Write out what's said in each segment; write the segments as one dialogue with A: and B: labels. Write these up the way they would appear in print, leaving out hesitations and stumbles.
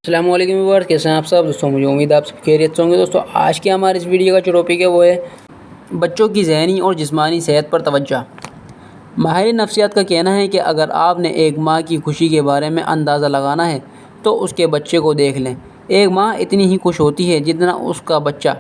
A: السلام علیکم ویورز، کیسے ہیں آپ سب دوستوں؟ مجھے امید ہے آپ سب خیریت سے ہوں گے۔ دوستوں، آج کے ہمارے اس ویڈیو کا جو ٹاپک ہے وہ ہے بچوں کی ذہنی اور جسمانی صحت پر توجہ۔ ماہرین نفسیات کا کہنا ہے کہ اگر آپ نے ایک ماں کی خوشی کے بارے میں اندازہ لگانا ہے تو اس کے بچے کو دیکھ لیں۔ ایک ماں اتنی ہی خوش ہوتی ہے جتنا اس کا بچہ۔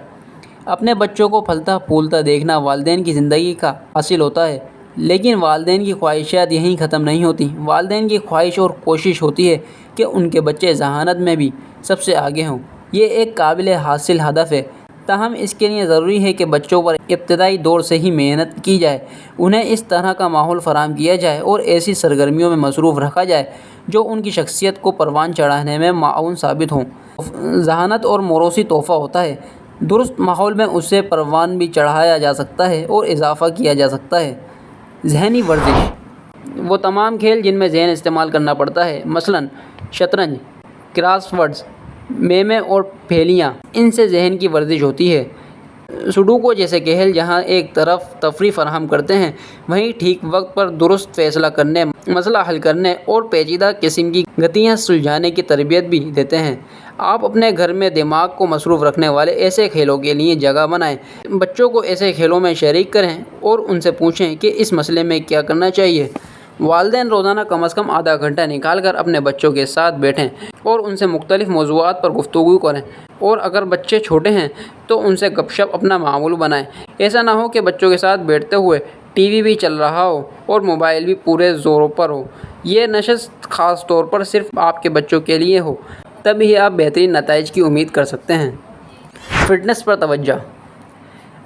A: اپنے بچوں کو پھلتا پھولتا دیکھنا والدین کی زندگی کا حاصل ہوتا ہے، لیکن والدین کی خواہشات یہیں ختم نہیں ہوتی۔ والدین کی خواہش اور کوشش ہوتی ہے کہ ان کے بچے ذہانت میں بھی سب سے آگے ہوں۔ یہ ایک قابل حاصل ہدف ہے، تاہم اس کے لیے ضروری ہے کہ بچوں پر ابتدائی دور سے ہی محنت کی جائے، انہیں اس طرح کا ماحول فراہم کیا جائے اور ایسی سرگرمیوں میں مصروف رکھا جائے جو ان کی شخصیت کو پروان چڑھانے میں معاون ثابت ہوں۔ ذہانت اور موروثی تحفہ ہوتا ہے، درست ماحول میں اسے پروان بھی چڑھایا جا سکتا ہے اور اضافہ کیا جا سکتا ہے۔ ذہنی ورزش: وہ تمام کھیل جن میں ذہن استعمال کرنا پڑتا ہے، مثلاً شطرنج، کراس ورڈز، میمے اور پہیلیاں، ان سے ذہن کی ورزش ہوتی ہے۔ سوڈوکو جیسے کھیل جہاں ایک طرف تفریح فراہم کرتے ہیں، وہیں ٹھیک وقت پر درست فیصلہ کرنے، مسئلہ حل کرنے اور پیچیدہ قسم کی گتھیاں سلجھانے کی تربیت بھی دیتے ہیں۔ آپ اپنے گھر میں دماغ کو مصروف رکھنے والے ایسے کھیلوں کے لیے جگہ بنائیں، بچوں کو ایسے کھیلوں میں شریک کریں اور ان سے پوچھیں کہ اس مسئلے میں کیا کرنا چاہیے۔ والدین روزانہ کم از کم آدھا گھنٹہ نکال کر اپنے بچوں کے ساتھ بیٹھیں اور ان سے مختلف موضوعات پر گفتگو کریں، اور اگر بچے چھوٹے ہیں تو ان سے گپ شپ اپنا معمول بنائیں۔ ایسا نہ ہو کہ بچوں کے ساتھ بیٹھتے ہوئے ٹی وی بھی چل رہا ہو اور موبائل بھی پورے زوروں پر ہو۔ یہ نشست خاص طور پر صرف آپ کے بچوں کے لیے ہو، تب ہی آپ بہترین نتائج کی امید کر سکتے ہیں۔ فٹنس پر توجہ: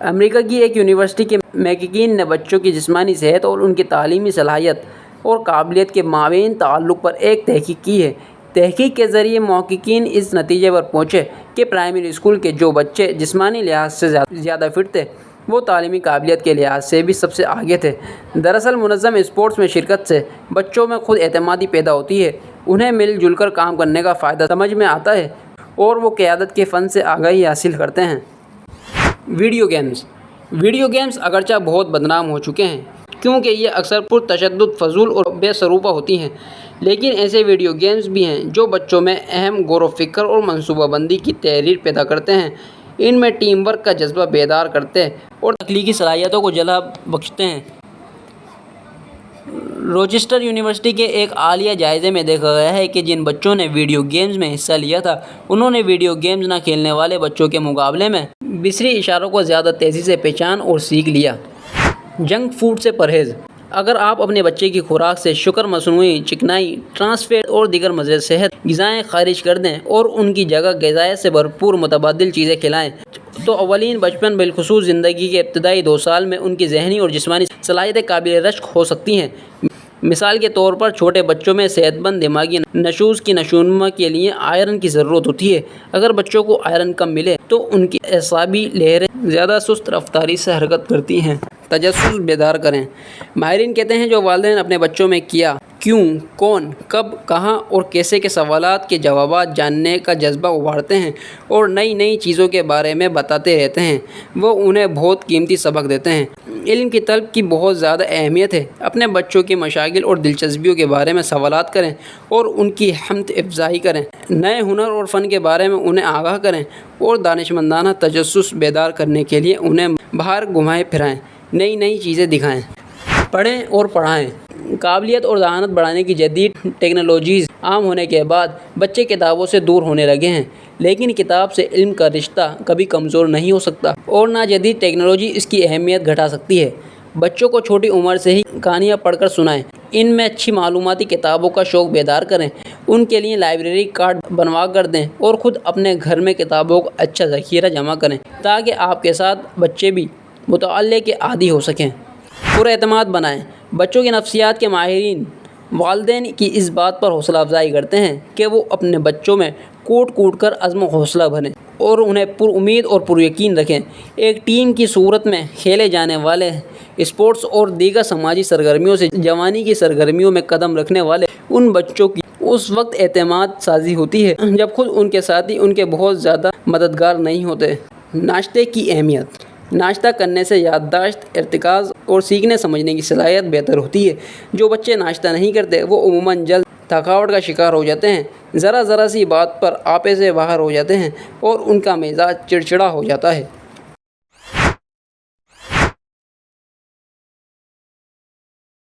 A: امریکہ کی ایک یونیورسٹی کے محققین نے بچوں کی جسمانی صحت اور ان کی تعلیمی صلاحیت اور قابلیت کے مابین تعلق پر ایک تحقیق کی ہے۔ تحقیق کے ذریعے محققین اس نتیجے پر پہنچے کہ پرائمری اسکول کے جو بچے جسمانی لحاظ سے زیادہ فٹ تھے، وہ تعلیمی قابلیت کے لحاظ سے بھی سب سے آگے تھے۔ دراصل منظم اسپورٹس میں شرکت سے بچوں میں خود اعتمادی پیدا ہوتی ہے، انہیں مل جل کر کام کرنے کا فائدہ سمجھ میں آتا ہے اور وہ قیادت کے فن سے آگاہی حاصل کرتے ہیں۔ ویڈیو گیمز اگرچہ بہت بدنام ہو چکے ہیں کیونکہ یہ اکثر پرتشدد، فضول اور بے سروپا ہوتی ہیں، لیکن ایسے ویڈیو گیمز بھی ہیں جو بچوں میں اہم غور و فکر اور منصوبہ بندی کی تحریک پیدا کرتے ہیں۔ ان میں ٹیم ورک کا جذبہ بیدار کرتے اور تخلیقی صلاحیتوں کو جلا بخشتے ہیں۔ روچسٹر یونیورسٹی کے ایک حالیہ جائزے میں دیکھا گیا ہے کہ جن بچوں نے ویڈیو گیمز میں حصہ لیا تھا، انہوں نے ویڈیو گیمز نہ کھیلنے والے بچوں کے مقابلے میں بصری اشاروں کو زیادہ تیزی سے پہچان اور سیکھ لیا۔ جنک فوڈ سے پرہیز: اگر آپ اپنے بچے کی خوراک سے شکر، مصنوعی چکنائی، ٹرانس فیٹ اور دیگر مضر صحت غذائیں خارج کر دیں اور ان کی جگہ غذائیت سے بھرپور متبادل چیزیں کھلائیں تو اولین بچپن، بالخصوص زندگی کے ابتدائی 2 سال میں ان کی ذہنی اور جسمانی صلاحیتیں قابل رشک ہو سکتی ہیں۔ مثال کے طور پر چھوٹے بچوں میں صحت مند دماغی نشوز کی نشوونما کے لیے آئرن کی ضرورت ہوتی ہے۔ اگر بچوں کو آئرن کم ملے تو ان کی اعصابی لہریں زیادہ سست رفتاری سے حرکت کرتی ہیں۔ تجسس بیدار کریں: ماہرین کہتے ہیں جو والدین اپنے بچوں میں کیا، کیوں، کون، کب، کہاں اور کیسے کے سوالات کے جوابات جاننے کا جذبہ ابھارتے ہیں اور نئی چیزوں کے بارے میں بتاتے رہتے ہیں، وہ انہیں بہت قیمتی سبق دیتے ہیں۔ علم کی طلب کی بہت زیادہ اہمیت ہے۔ اپنے بچوں کی مشاغل اور دلچسپیوں کے بارے میں سوالات کریں اور ان کی ہمت افزائی کریں۔ نئے ہنر اور فن کے بارے میں انہیں آگاہ کریں اور دانشمندانہ تجسس بیدار کرنے کے لیے انہیں باہر گھمائیں پھرائیں، نئی چیزیں دکھائیں۔ پڑھیں اور پڑھائیں: قابلیت اور ذہانت بڑھانے کی جدید ٹیکنالوجیز عام ہونے کے بعد بچے کتابوں سے دور ہونے لگے ہیں، لیکن کتاب سے علم کا رشتہ کبھی کمزور نہیں ہو سکتا اور نہ جدید ٹیکنالوجی اس کی اہمیت گھٹا سکتی ہے۔ بچوں کو چھوٹی عمر سے ہی کہانیاں پڑھ کر سنائیں، ان میں اچھی معلوماتی کتابوں کا شوق بیدار کریں، ان کے لیے لائبریری کارڈ بنوا کر دیں اور خود اپنے گھر میں کتابوں کا اچھا ذخیرہ جمع کریں تاکہ آپ کے ساتھ بچے بھی مطالعے کے عادی ہو سکیں۔ پراعتماد بنائیں: بچوں کی نفسیات کے ماہرین والدین کی اس بات پر حوصلہ افزائی کرتے ہیں کہ وہ اپنے بچوں میں کوٹ کر عزم و حوصلہ بھریں اور انہیں پر امید اور پر یقین رکھیں۔ ایک ٹیم کی صورت میں کھیلے جانے والے اسپورٹس اور دیگر سماجی سرگرمیوں سے جوانی کی سرگرمیوں میں قدم رکھنے والے ان بچوں کی اس وقت اعتماد سازی ہوتی ہے جب خود ان کے ساتھی ان کے بہت زیادہ مددگار نہیں ہوتے۔ ناشتے کی اہمیت: ناشتہ کرنے سے یادداشت، ارتکاز اور سیکھنے سمجھنے کی صلاحیت بہتر ہوتی ہے۔ جو بچے ناشتہ نہیں کرتے وہ عموماً جلد تھکاوٹ کا شکار ہو جاتے ہیں، ذرا سی بات پر آپے سے باہر ہو جاتے ہیں اور ان کا مزاج چڑچڑا ہو جاتا ہے۔